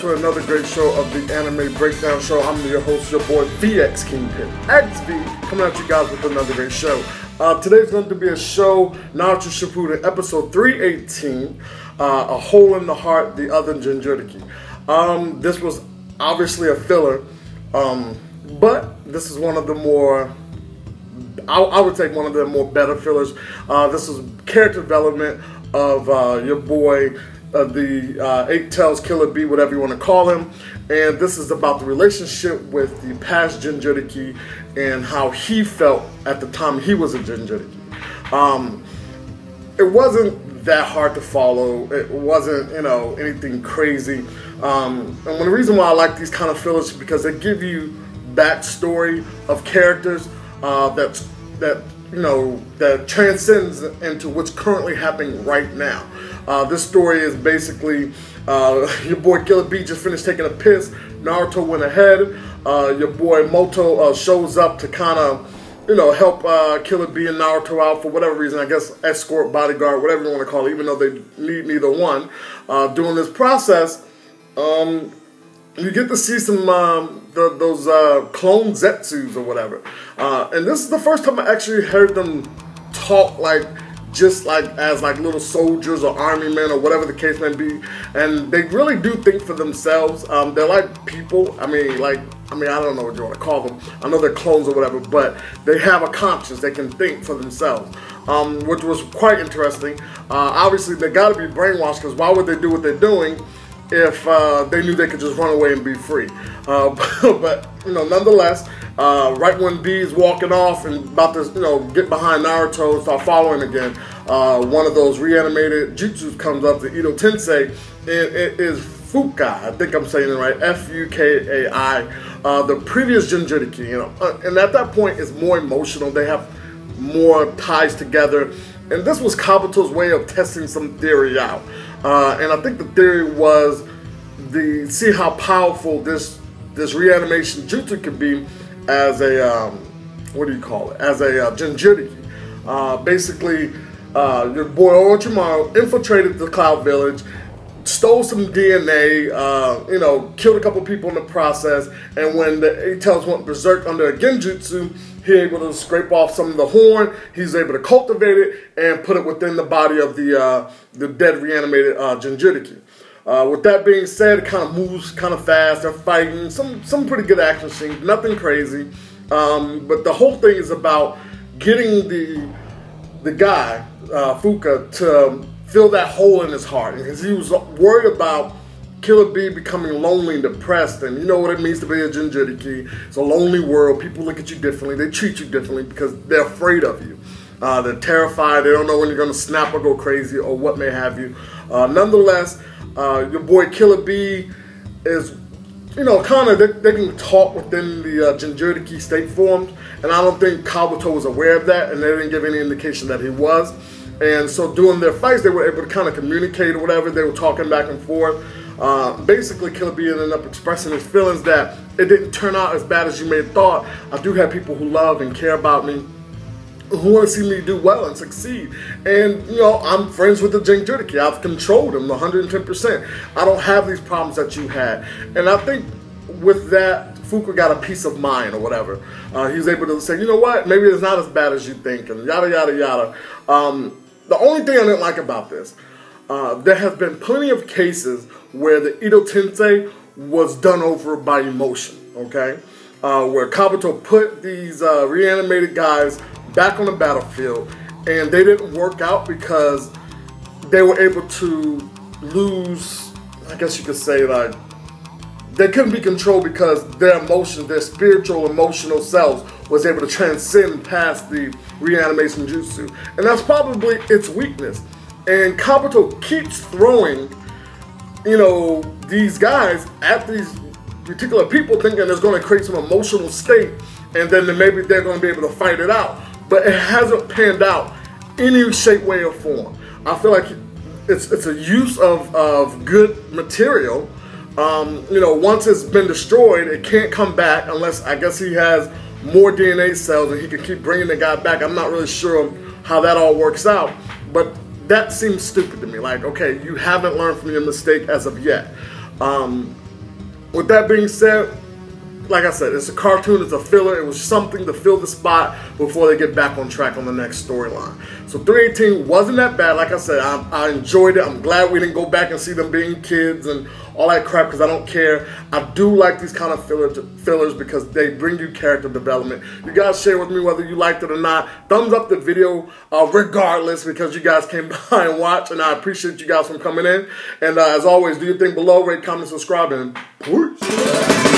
to another great show of the Anime Breakdown Show. I'm your host, your boy, vxKingPinxv, coming at you guys with another great show. Today's going to be a show, Naruto Shippuden, episode 318, A Hole in the Heart, the other Jinchuriki. This was obviously a filler, but this is one of the more, I would say one of the more better fillers. This is character development of your boy, the Eight Tails Killer Bee, whatever you want to call him, and this is about the relationship with the past Jinchuriki and how he felt at the time he was a Jinchuriki. It wasn't that hard to follow. It wasn't, anything crazy. And the reason why I like these kind of fillers is because they give you backstory of characters that transcends into what's currently happening right now. This story is basically your boy Killer Bee just finished taking a piss. Naruto went ahead. Your boy Moto shows up to kind of, help Killer Bee and Naruto out for whatever reason. I guess escort, bodyguard, whatever you want to call it, even though they need neither one. During this process, you get to see some those clone Zetsus or whatever. And this is the first time I actually heard them talk as little soldiers or army men or whatever the case may be, and they really do think for themselves. They're like people. I don't know what you want to call them. I know they're clones or whatever, but they have a conscience. They can think for themselves, which was quite interesting. Obviously, they got to be brainwashed, because why would they do what they're doing if they knew they could just run away and be free? But nonetheless, right when B is walking off and about to get behind Naruto and start following again, one of those reanimated jutsus comes up to Ito Tensei, and it is Fukai. I think I'm saying it right, F-U-K-A-I, the previous Jinchuriki. And at that point it's more emotional. They have more ties together, and this was Kabuto's way of testing some theory out. And I think the theory was see how powerful this reanimation jutsu could be as a as a Jinchuriki. Basically, your boy Orochimaru infiltrated the Cloud Village, stole some DNA, killed a couple people in the process, and when the Eight Tails went berserk under a Genjutsu, he able to scrape off some of the horn. He's able to cultivate it and put it within the body of the dead reanimated Jinchuriki. With that being said, it kind of moves kind of fast. They're fighting some pretty good action scenes, nothing crazy. But the whole thing is about getting the guy Fuka to fill that hole in his heart, because he was worried about Killer Bee becoming lonely and depressed, and you know what it means to be a Jinchuriki. It's a lonely world. People look at you differently. They treat you differently because they're afraid of you. They're terrified. They don't know when you're going to snap or go crazy or what may have you. Nonetheless, your boy Killer Bee is, they can talk within the Jinchuriki state forms, and I don't think Kabuto was aware of that, and they didn't give any indication that he was. And so during their fights, they were able to kind of communicate or whatever. They were talking back and forth. Basically, Killer Bee ended up expressing his feelings that it didn't turn out as bad as you may have thought. I do have people who love and care about me, who want to see me do well and succeed. And, I'm friends with the Jinchuriki. I've controlled them 110%. I don't have these problems that you had. And I think with that, Fuka got a peace of mind or whatever. He's able to say, you know what, maybe it's not as bad as you think, and yada, yada, yada. The only thing I didn't like about this, there have been plenty of cases where the Ito Tensei was done over by emotion, okay? Where Kabuto put these reanimated guys back on the battlefield, and they didn't work out because they were able to lose, I guess you could say, they couldn't be controlled because their emotions, their spiritual, emotional selves was able to transcend past the reanimation jutsu. And that's probably its weakness. And Kabuto keeps throwing, these guys at these particular people, thinking it's going to create some emotional state, and then maybe they're going to be able to fight it out. But it hasn't panned out any shape, way, or form. I feel like it's a use of good material. Once it's been destroyed, it can't come back unless, I guess, he has more DNA cells and he can keep bringing the guy back. I'm not really sure of how that all works out, but that seems stupid to me. Like, okay, you haven't learned from your mistake as of yet. with that being said, like I said, it's a cartoon, it's a filler. It was something to fill the spot before they get back on track on the next storyline. So 318 wasn't that bad. Like I said, I enjoyed it. I'm glad we didn't go back and see them being kids and all that crap, because I don't care. I do like these kind of fillers because they bring you character development. You guys share with me whether you liked it or not. Thumbs up the video regardless, because you guys came by and watched, and I appreciate you guys from coming in. And as always, do your thing below, rate, comment, subscribe, and peace.